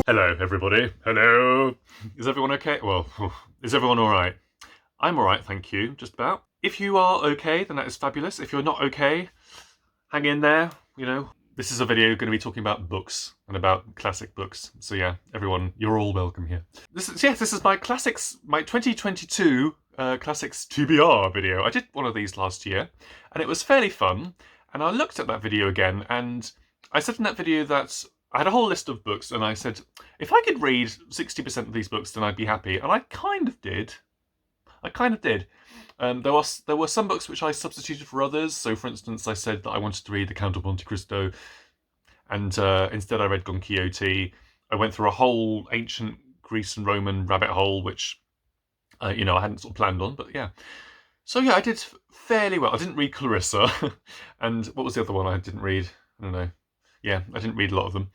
Hello, everybody. Hello. Is everyone okay? Well, is everyone all right? I'm all right, thank you, just about. If you are okay, then that is fabulous. If you're not okay, hang in there, This is a video going to be talking about books and about classic books. So yeah, everyone, you're all welcome here. This is my classics, my 2022 classics TBR video. I did one of these last year, and it was fairly fun. And I looked at that video again, and I said in that video that I had a whole list of books, and I said if I could read 60% of these books, then I'd be happy. And I kind of did. There were some books which I substituted for others. So, for instance, I said that I wanted to read The Count of Monte Cristo, and instead I read Don Quixote. I went through a whole ancient Greece and Roman rabbit hole, which I hadn't sort of planned on, but yeah. So yeah, I did fairly well. I didn't read Clarissa, and what was the other one I didn't read? I don't know. Yeah, I didn't read a lot of them.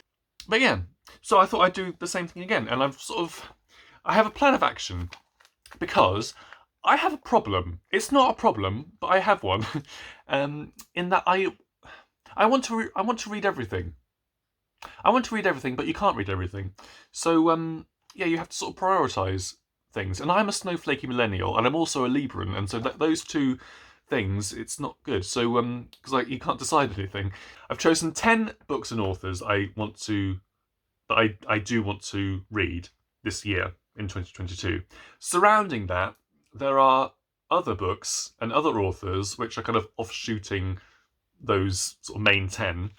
But yeah, so I thought I'd do the same thing again, and I have a plan of action, because I have a problem. It's not a problem, but I have one. In that I want to read everything. I want to read everything, but you can't read everything. So yeah, you have to sort of prioritise things. And I'm a snowflakey millennial, and I'm also a Libran, and so those two things, it's not good. So because you can't decide anything. I've chosen 10 books and authors I do want to read this year in 2022. Surrounding that, there are other books and other authors which are kind of offshooting those sort of main 10.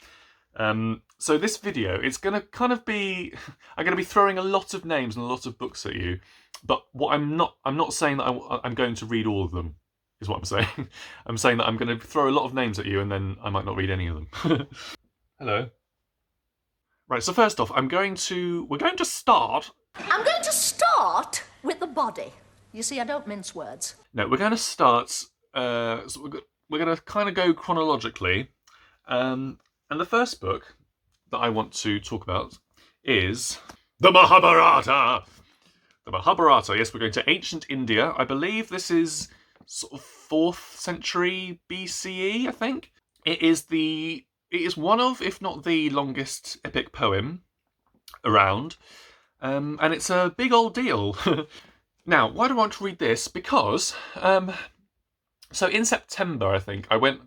So this video, it's going to kind of be, I'm going to be throwing a lot of names and a lot of books at you, but what I'm not saying that I'm going to read all of them, is what I'm saying. I'm saying that I'm going to throw a lot of names at you, and then I might not read any of them. Hello. Right, so first off, we're going to start with the body. You see, I don't mince words. No, we're going to start, so we're going to kind of go chronologically. And the first book that I want to talk about is the Mahabharata. The Mahabharata, yes, we're going to ancient India. I believe this is sort of 4th century BCE, I think. It is one of, if not the longest epic poem around. And it's a big old deal. Now, why do I want to read this? Because, so in September, I think, I went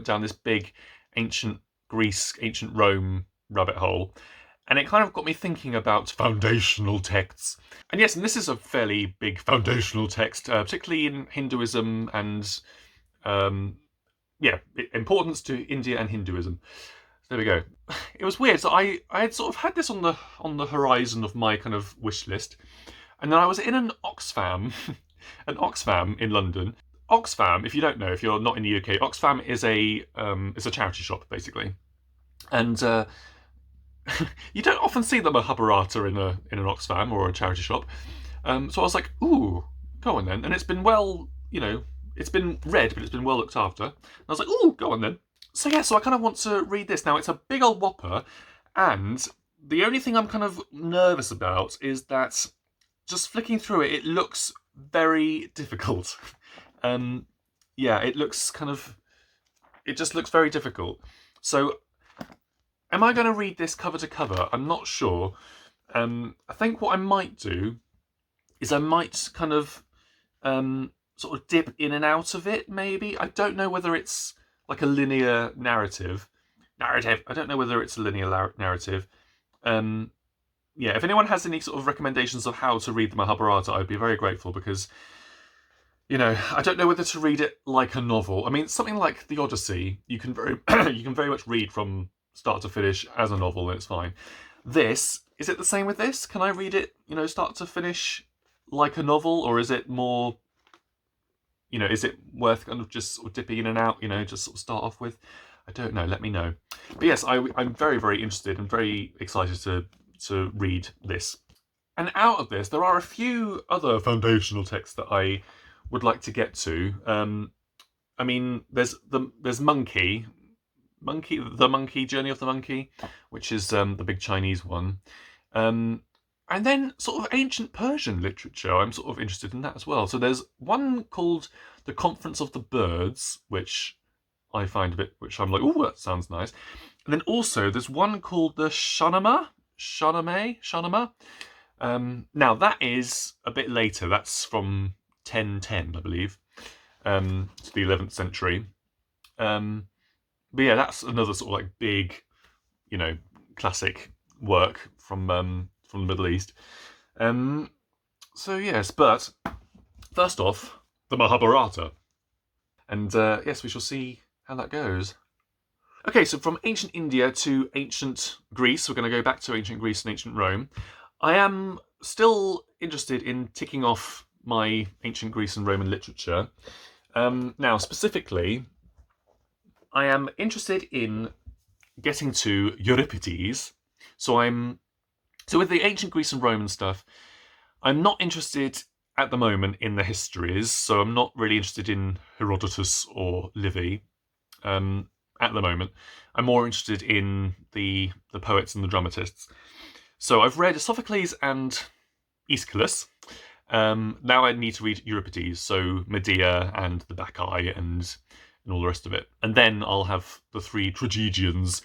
down this big ancient Greece, ancient Rome rabbit hole, and it kind of got me thinking about foundational texts. And yes, and this is a fairly big foundational text, particularly in Hinduism and, importance to India and Hinduism. There we go. It was weird. So I had sort of had this on the horizon of my kind of wish list. And then I was in an Oxfam in London. Oxfam, if you don't know, if you're not in the UK, Oxfam is a charity shop, basically. And you don't often see the Mahabharata in an Oxfam or a charity shop. So I was like, ooh, go on then. And it's been it's been read, but it's been well looked after. And I was like, ooh, go on then. So yeah, so I kind of want to read this. Now, it's a big old whopper, and the only thing I'm kind of nervous about is that just flicking through it, it looks very difficult. It just looks very difficult. So, am I going to read this cover to cover? I'm not sure. I think what I might do is I might kind of sort of dip in and out of it, maybe. I don't know whether it's like a linear narrative. I don't know whether it's a linear narrative. If anyone has any sort of recommendations of how to read the Mahabharata, I'd be very grateful, because, I don't know whether to read it like a novel. I mean, something like the Odyssey, you can very much read from start to finish as a novel, and it's fine. Is it the same with this? Can I read it, start to finish like a novel, or is it more, is it worth kind of just sort of dipping in and out, just sort of start off with? I don't know, let me know. But yes, I'm very, very interested and very excited to read this. And out of this, there are a few other foundational texts that I would like to get to. I mean, there's Monkey, the Monkey, Journey of the Monkey, which is the big Chinese one. And then sort of ancient Persian literature, I'm sort of interested in that as well. So there's one called The Conference of the Birds, which I find which I'm like, oh, that sounds nice. And then also there's one called the Shahnameh, Shahnameh. Now that is a bit later. That's from 1010, I believe, to the 11th century. But yeah, that's another sort of like big, classic work from the Middle East. So yes, but first off, the Mahabharata, and yes, we shall see how that goes. Okay, so from ancient India to ancient Greece, we're going to go back to ancient Greece and ancient Rome. I am still interested in ticking off my ancient Greece and Roman literature. Now, specifically, I am interested in getting to Euripides. So with the ancient Greece and Roman stuff, I'm not interested at the moment in the histories. So I'm not really interested in Herodotus or Livy. At the moment, I'm more interested in the poets and the dramatists. So I've read Sophocles and Aeschylus. Now I need to read Euripides, so Medea and the Bacchae and all the rest of it. And then I'll have the three tragedians.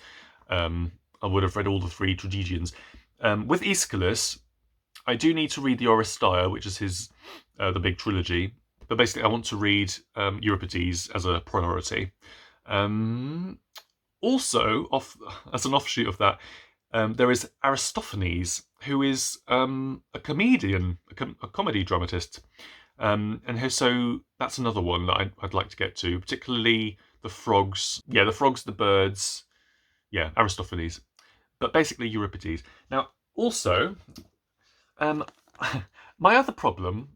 I would have read all the three tragedians. With Aeschylus, I do need to read the Oresteia, which is his the big trilogy. But basically, I want to read Euripides as a priority. Also, as an offshoot of that, there is Aristophanes, who is a comedian, a comedy dramatist, so that's another one that I'd like to get to, particularly the frogs. Yeah, the frogs, the birds. Yeah, Aristophanes, but basically Euripides. Now, also, my other problem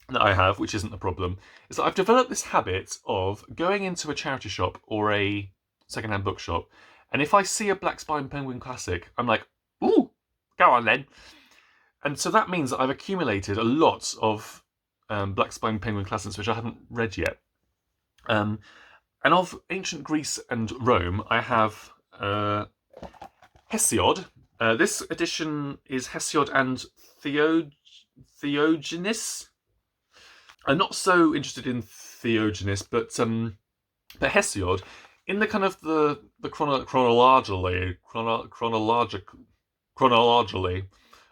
that I have, which isn't a problem, is that I've developed this habit of going into a charity shop or a second-hand bookshop, and if I see a Black Spine Penguin classic, I'm like, ooh, go on then. And so that means that I've accumulated a lot of Black Spine Penguin classics which I haven't read yet. And of ancient Greece and Rome, I have Hesiod. This edition is Hesiod and Theognis. I'm not so interested in Theognis, but Hesiod, in the kind of the chronologically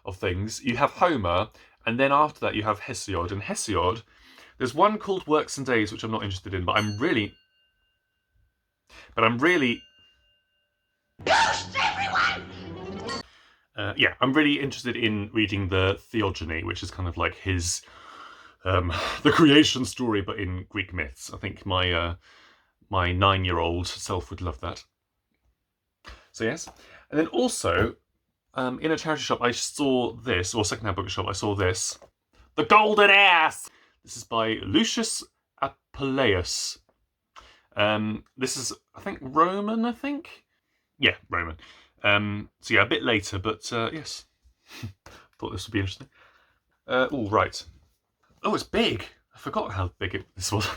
of things, you have Homer, and then after that you have Hesiod. And Hesiod, there's one called Works and Days, which I'm not interested in, but I'm really. Ghosts everyone! I'm really interested in reading the Theogony, which is kind of like his the creation story, but in Greek myths. I think my 9-year-old self would love that. So yes, and then also in a charity shop I saw this, or second-hand bookshop I saw this, The Golden Ass. This is by Lucius Apuleius. This is, I think, Roman. Yeah, Roman. So yeah, a bit later, but yes, thought this would be interesting. Right. Oh, it's big. I forgot how big this was.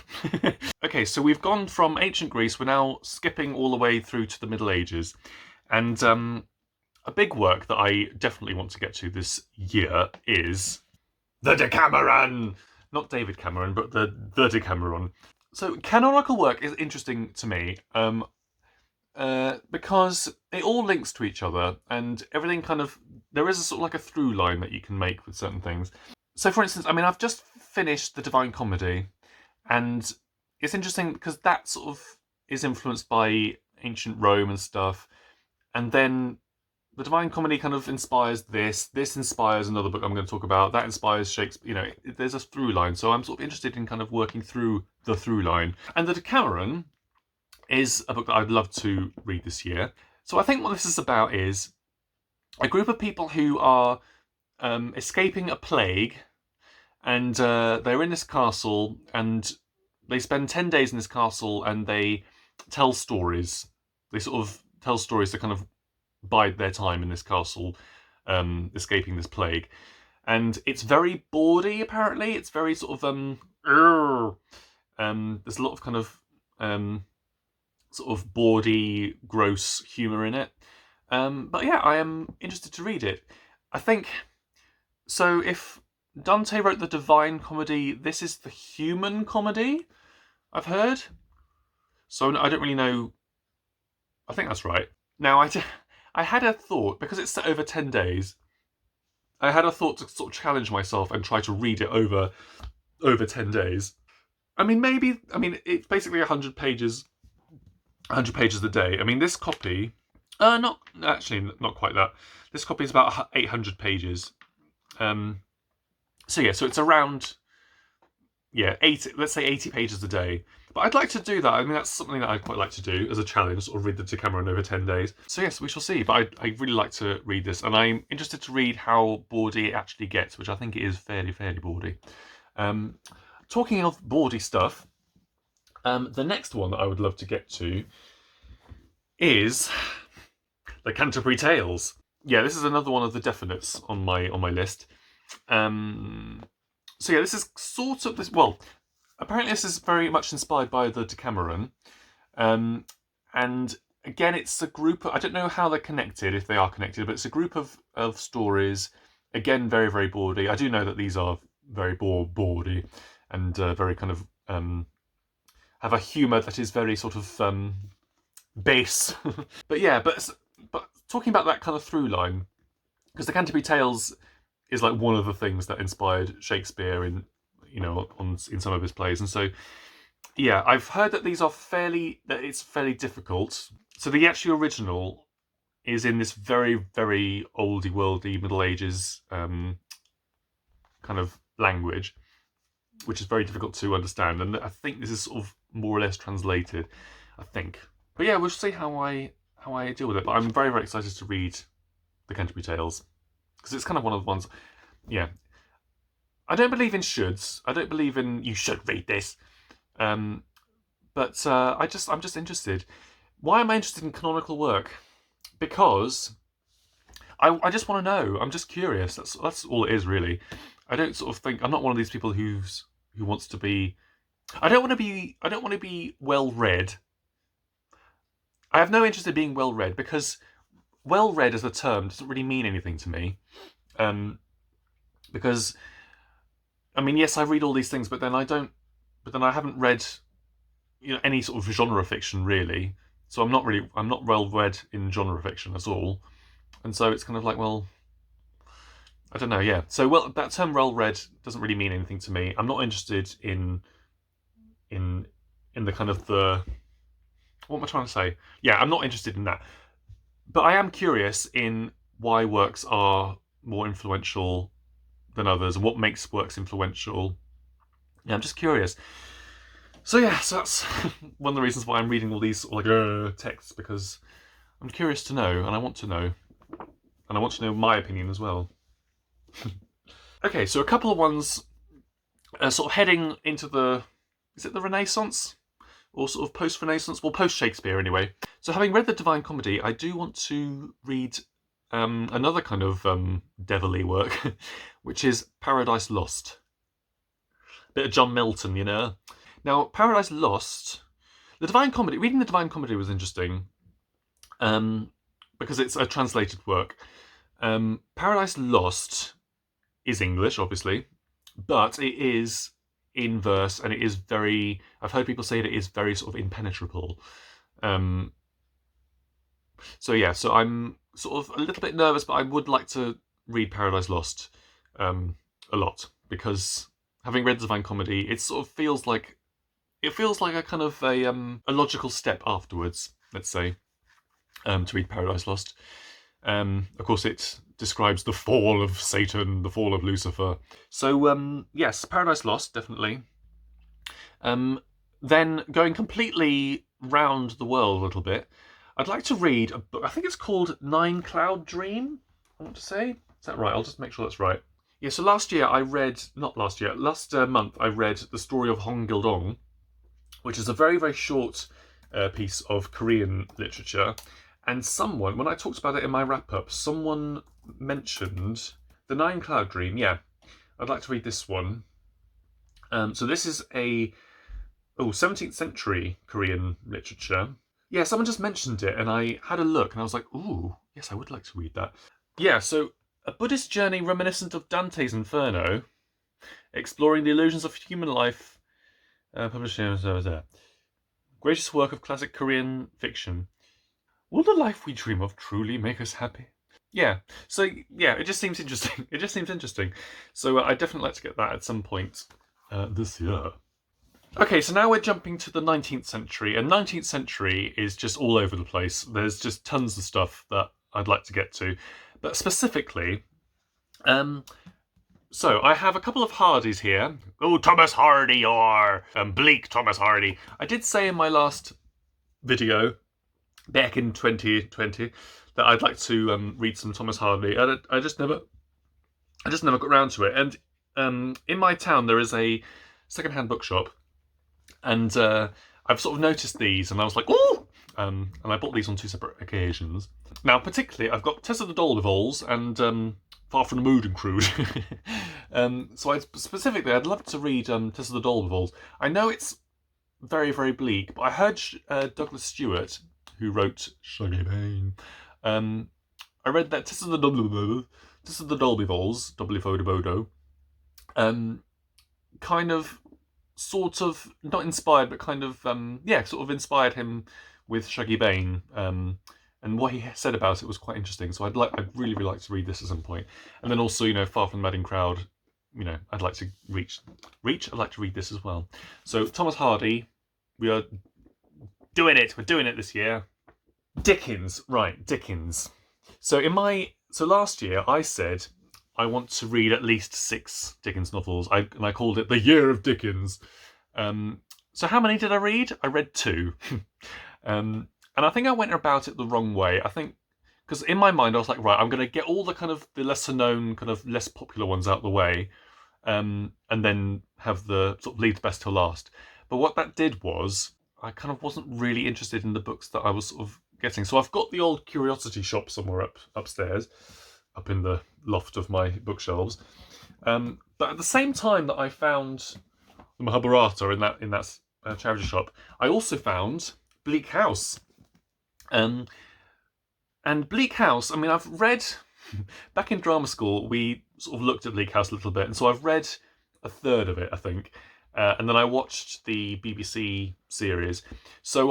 Okay, so we've gone from ancient Greece. We're now skipping all the way through to the Middle Ages. And a big work that I definitely want to get to this year is the Decameron. Not David Cameron, but the Decameron. So canonical work is interesting to me because it all links to each other, and everything kind of, there is a sort of like a through line that you can make with certain things. So for instance, I've just finished the Divine Comedy, and it's interesting because that sort of is influenced by ancient Rome and stuff, and then the Divine Comedy kind of inspires this inspires another book I'm going to talk about, that inspires Shakespeare, there's a through line, so I'm sort of interested in kind of working through the through line. And the Decameron is a book that I'd love to read this year. So I think what this is about is a group of people who are escaping a plague, and they're in this castle, and they spend 10 days in this castle, and they tell stories. They sort of tell stories to kind of bide their time in this castle, escaping this plague. And it's very bawdy, apparently. It's very sort of there's a lot of kind of sort of bawdy, gross humour in it. But yeah, I am interested to read it. I think so. If Dante wrote the Divine Comedy, this is the Human Comedy, I've heard. So I don't really know. I think that's right. Now, I had a thought, because it's set over 10 days, I had a thought to sort of challenge myself and try to read it over 10 days. I mean, maybe, it's basically 100 pages, 100 pages a day. I mean, this copy, not quite that. This copy is about 800 pages. So it's around, 80, let's say 80 pages a day. But I'd like to do that. I mean, that's something that I'd quite like to do as a challenge, sort of read the Decameron over 10 days. So yes, we shall see. But I really like to read this, and I'm interested to read how bawdy it actually gets, which I think it is fairly bawdy. Talking of bawdy stuff, the next one that I would love to get to is the Canterbury Tales. Yeah, this is another one of the definites on my list. This is sort of this. Well, apparently this is very much inspired by the Decameron, and again, it's a group. I don't know how they're connected, if they are connected, but it's a group of stories. Again, very bawdy. I do know that these are very bawdy, and very kind of have a humour that is very sort of base. but talking about that kind of through line, because the Canterbury Tales is like one of the things that inspired Shakespeare in some of his plays, and so I've heard that it's fairly difficult. So the actual original is in this very oldie worldy Middle Ages kind of language, which is very difficult to understand, and I think this is sort of more or less translated, I think. But we'll see how I deal with it. But I'm very excited to read the Canterbury Tales, because it's kind of one of the ones. I don't believe in shoulds. I don't believe in you should read this. But I'm just interested. Why am I interested in canonical work? Because I just want to know. I'm just curious. That's all it is, really. I don't sort of think I'm not one of these people who wants to be. I don't want to be well read. I have no interest in being well read, because well read as a term doesn't really mean anything to me. Because yes, I read all these things, but then I don't. But then I haven't read, any sort of genre fiction, really. So I'm not well read in genre fiction at all. And so it's kind of like, well, I don't know. Yeah. So that term well read doesn't really mean anything to me. I'm not interested in the kind of the. What am I trying to say? Yeah, I'm not interested in that. But I am curious in why works are more influential than others, and what makes works influential. Yeah, I'm just curious. So that's one of the reasons why I'm reading all these texts, because I'm curious to know, and I want to know, and I want to know my opinion as well. Okay, so a couple of ones, sort of heading into is it the Renaissance? Or sort of post-Renaissance? Well, post-Shakespeare anyway. So having read the Divine Comedy, I do want to read another kind of devilly work, which is Paradise Lost. Bit of John Milton, Now, Paradise Lost, reading the Divine Comedy was interesting, because it's a translated work. Paradise Lost is English, obviously, but it is in verse, and it is I've heard people say that it is very sort of impenetrable. So I'm sort of a little bit nervous, but I would like to read Paradise Lost a lot, because having read the Divine Comedy, it sort of feels like a kind of a logical step afterwards, let's say, to read Paradise Lost. Of course, it describes the fall of Satan, the fall of Lucifer. So, yes, Paradise Lost, definitely. Then, going completely round the world a little bit, I'd like to read a book. I think it's called Nine Cloud Dream, I want to say. Is that right? I'll just make sure that's right. Yeah, so last month I read The Story of Hong Gildong, which is a very short piece of Korean literature. And when I talked about it in my wrap-up, someone mentioned The Nine Cloud Dream. Yeah, I'd like to read this one. So this is 17th century Korean literature. Yeah, someone just mentioned it, and I had a look, and I was like, ooh, yes, I would like to read that. Yeah, so a Buddhist journey reminiscent of Dante's Inferno, exploring the illusions of human life, published greatest work of classic Korean fiction. Will the life we dream of truly make us happy? Yeah. So yeah, it just seems interesting. It just seems interesting. So I'd definitely like to get that at some point this year. Okay, so now we're jumping to the 19th century, and 19th century is just all over the place. There's just tons of stuff that I'd like to get to, but specifically, so I have a couple of Hardys here. Oh, Thomas Hardy or Bleak Thomas Hardy. I did say in my last video back in 2020 that I'd like to read some Thomas Hardy. I just never got around to it. And in my town there is a second-hand bookshop, and I've sort of noticed these, and I was like, ooh! And I bought these on 2 separate occasions. Now, particularly, I've got Tess of the Dollivols and Far from the Mood and Crude. So I'd love to read Tess of the Dollivols. I know it's very, very bleak, but I heard Douglas Stewart, who wrote Shahnameh, I read that Tess of the Dollivols, Dollivodo, kind of, sort of, not inspired, but kind of, sort of inspired him with Shaggy Bane, and what he said about it was quite interesting. So I'd really, really like to read this at some point. And then also, Far from the Madding Crowd, I'd like to I'd like to read this as well. So Thomas Hardy, we are doing it. We're doing it this year. Dickens, right? Dickens. So last year I said I want to read at least 6 Dickens novels. And I called it the Year of Dickens. So how many did I read? I read 2. And I think I went about it the wrong way. I think, because in my mind I was like, right, I'm going to get all the kind of the lesser known, kind of less popular ones out of the way, and then have the sort of leave the best till last. But what that did was, I kind of wasn't really interested in the books that I was sort of getting. So I've got the old Curiosity Shop somewhere upstairs, up in the loft of my bookshelves. But at the same time that I found the Mahabharata in that charity shop, I also found Bleak House. And Bleak House, I mean, I've read, back in drama school, we sort of looked at Bleak House a little bit, and so I've read a third of it, I think, and then I watched the BBC series. So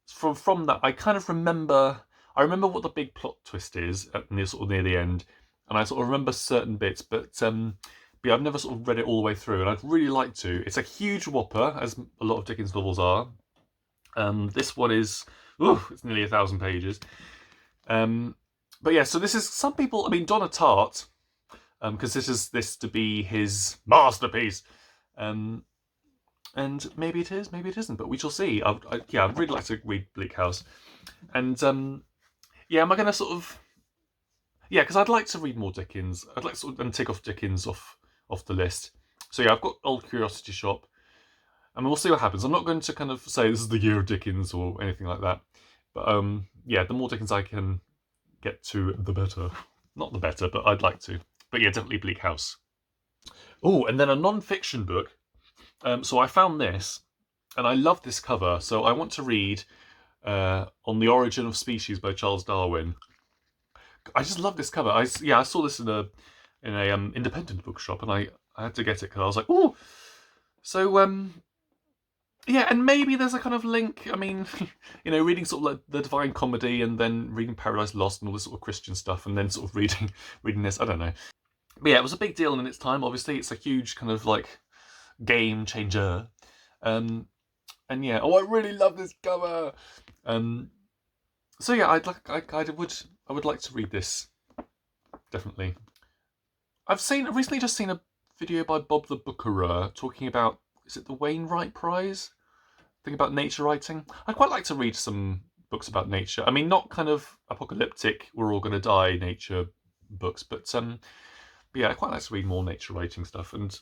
from that, I kind of remember what the big plot twist is near the end, and I sort of remember certain bits, but I've never sort of read it all the way through, and I'd really like to. It's a huge whopper, as a lot of Dickens novels are. This one is, it's nearly 1,000 pages. But yeah, so this is, some people, I mean, Donna Tartt, because this to be his masterpiece. And maybe it is, maybe it isn't, but we shall see. I'd really like to read Bleak House. And am I going to sort of, because I'd like to read more Dickens. I'd like to sort of take off Dickens off the list. So yeah, I've got Old Curiosity Shop. And we'll see what happens. I'm not going to kind of say this is the year of Dickens or anything like that. But the more Dickens I can get to, the better. Not the better, but I'd like to. But yeah, definitely Bleak House. Oh, and then a non-fiction book. So I found this, and I love this cover. So I want to read On the Origin of Species by Charles Darwin. I just love this cover. I saw this in a independent bookshop, and I had to get it because I was like, oh. So and maybe there's a kind of link. I mean, reading sort of like the Divine Comedy and then reading Paradise Lost and all this sort of Christian stuff, and then sort of reading this. I don't know. But yeah, it was a big deal in its time. Obviously, it's a huge kind of like game changer. I really love this cover. So yeah, I would like to read this. Definitely. I've recently just seen a video by Bob the Bookerer talking about, is it the Wainwright Prize? Thing about nature writing. I'd quite like to read some books about nature. I mean, not kind of apocalyptic, we're all going to die nature books, but I'd quite like to read more nature writing stuff. And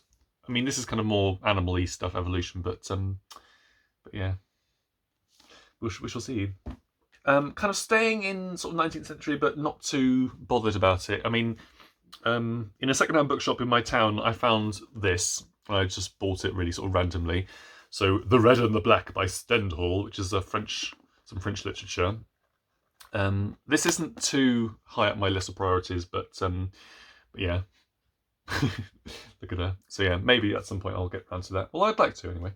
I mean, this is kind of more animal-y stuff, evolution, but yeah, we shall see. Kind of staying in sort of 19th century, but not too bothered about it. I mean, in a second-hand bookshop in my town, I found this. I just bought it really sort of randomly. So, The Red and the Black by Stendhal, which is some French literature. This isn't too high up my list of priorities, but yeah. Look at that. So yeah, maybe at some point I'll get around to that. Well, I'd like to anyway.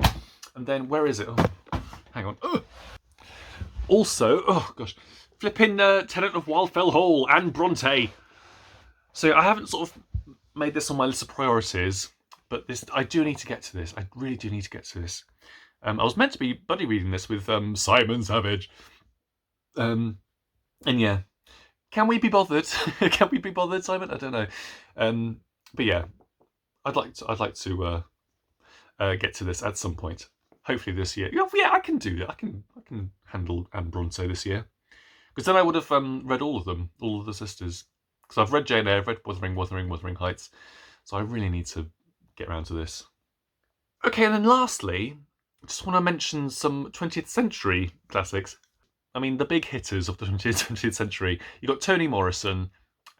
And then, where is it? Oh, hang on. Oh. Also, oh gosh, flipping Tenant of Wildfell Hall and Bronte. So I haven't sort of made this on my list of priorities, but I do need to get to this. I really do need to get to this. I was meant to be buddy reading this with Simon Savage. And yeah, can we be bothered? Can we be bothered, Simon? I don't know. But yeah, I'd like to get to this at some point. Hopefully this year. Yeah, I can do that. I can handle Anne Bronte this year, because then I would have read all of them, all of the sisters. Because I've read Jane Eyre, I've read Wuthering Heights, so I really need to get around to this. Okay, and then lastly, I just want to mention some 20th century classics. I mean, the big hitters of the 20th century. You've got Toni Morrison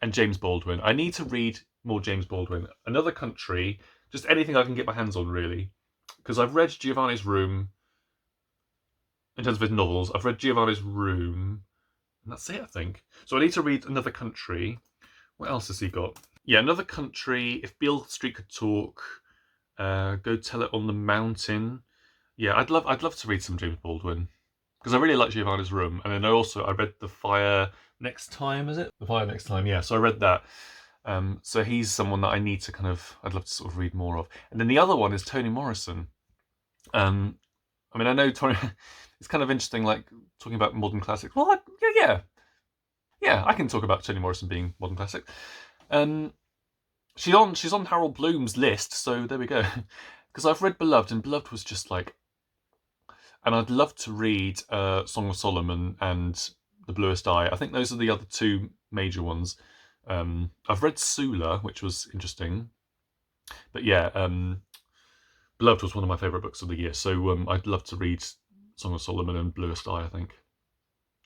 and James Baldwin. I need to read more James Baldwin. Another Country, just anything I can get my hands on, really. Because I've read Giovanni's Room, in terms of his novels. I've read Giovanni's Room, and that's it, I think. So I need to read Another Country. What else has he got? Yeah, Another Country, If Beale Street Could Talk, Go Tell It on the Mountain. Yeah, I'd love to read some James Baldwin, because I really like Giovanni's Room. And then I read The Fire Next Time, is it? The Fire Next Time, yeah. So I read that. So he's someone that I need to I'd love to sort of read more of. And then the other one is Toni Morrison. I mean, I know Toni, it's kind of interesting, like, talking about modern classics. Well, yeah, I can talk about Toni Morrison being modern classic. She's on Harold Bloom's list, so there we go. Because I've read Beloved, and Beloved was just like, and I'd love to read Song of Solomon and The Bluest Eye. I think those are the other two major ones. I've read Sula, which was interesting, but yeah, Beloved was one of my favourite books of the year. So I'd love to read Song of Solomon and Bluest Eye. I think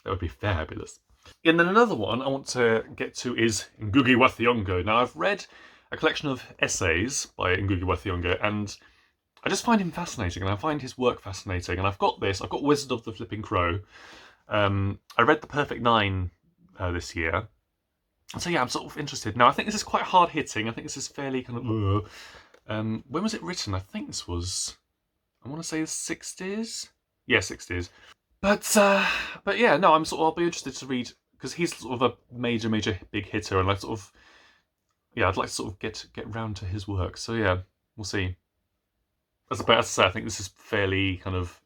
that would be fabulous. And then another one I want to get to is Ngugi wa Thiong'o. Now, I've read a collection of essays by Ngugi wa Thiong'o, and I just find him fascinating, and I find his work fascinating. And I've got Wizard of the Flipping Crow. I read The Perfect Nine this year. So yeah, I'm sort of interested. Now, I think this is quite hard hitting. I think this is fairly kind of... when was it written? I think this was... I want to say the 60s? Yeah, 60s. But yeah, no, I'll be interested to read, because he's sort of a major big hitter, and I'd like to sort of get round to his work. So yeah, we'll see. As I say, I think this is fairly kind of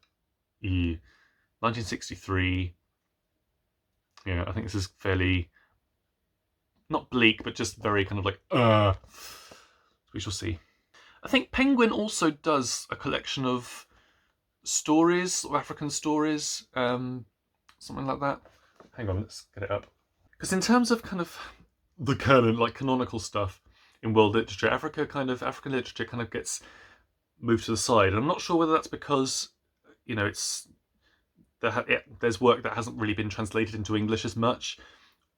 1963. Yeah, I think this is fairly not bleak, but just very kind of like we shall see. I think Penguin also does a collection of stories, or African stories, something like that. Hang on, let's get it up. Because in terms of kind of the canon, like canonical stuff in world literature, African literature kind of gets moved to the side. And I'm not sure whether that's because, there's work that hasn't really been translated into English as much,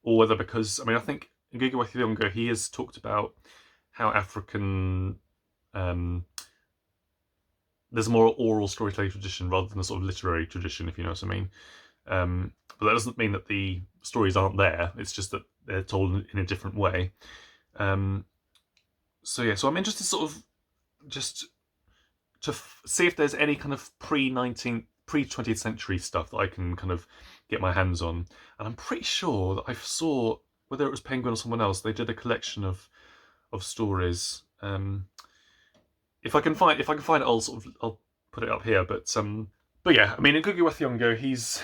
or whether because, I think Ngugi wa Thiong'o, he has talked about how African... there's a more oral storytelling tradition rather than a sort of literary tradition, if you know what I mean. But that doesn't mean that the stories aren't there. It's just that they're told in a different way. So I'm interested sort of just to see if there's any kind of pre-20th century stuff that I can kind of get my hands on. And I'm pretty sure that I saw, whether it was Penguin or someone else, they did a collection of stories. If I can find it, I'll put it up here. But yeah, Ngugi wa Thiong'o, he's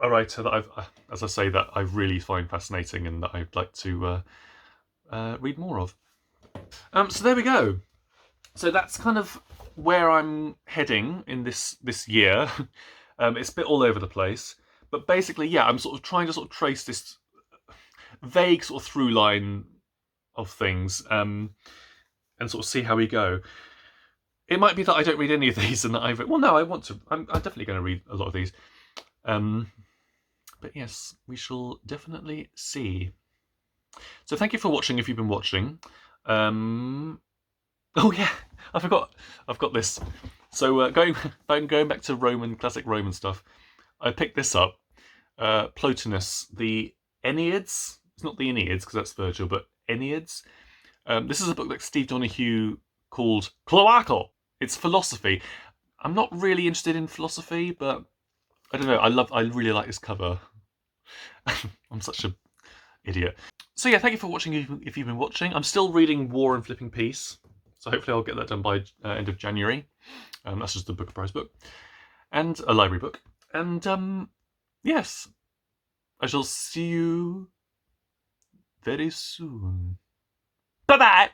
a writer that I really find fascinating, and that I'd like to read more of. So there we go. So that's kind of where I'm heading in this year. It's a bit all over the place, but basically, yeah, I'm sort of trying to trace this vague sort of through line of things, and sort of see how we go. It might be that I don't read any of these, and that I want to. I'm definitely going to read a lot of these. But yes, we shall definitely see. So thank you for watching, if you've been watching. Oh yeah, I forgot. I've got this. So going back to classic Roman stuff, I picked this up. Plotinus, the Enneads. It's not the Enneads, because that's Virgil, but Enneads. This is a book that Steve Donoghue called Cloacal. It's philosophy. I'm not really interested in philosophy, but I don't know. I really like this cover. I'm such a idiot. So yeah, thank you for watching if you've been watching. I'm still reading War and Flipping Peace, so hopefully I'll get that done by end of January. That's just a Book of Prize book, and a library book. And yes, I shall see you very soon. Bye-bye!